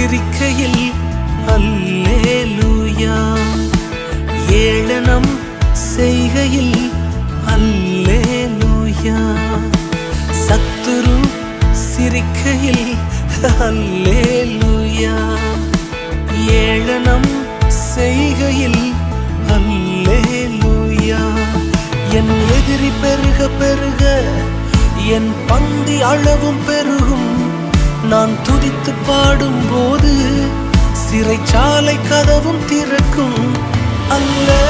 சிரிக்கையில் அல்லேலூயா, ஏளனம் செய்கையில் அல்லேலூயா, சத்துரு சிரிக்கையில் அல்லேலூயா, ஏளனம் செய்கையில் அல்லேலூயா. என் எதிரி பெருக பெருக என் பந்தி அளவும் பெருகும். நான் துதித்து பாடும்போது சிறைச்சாலை கதவும் திறக்கும். அல்லேலூயா.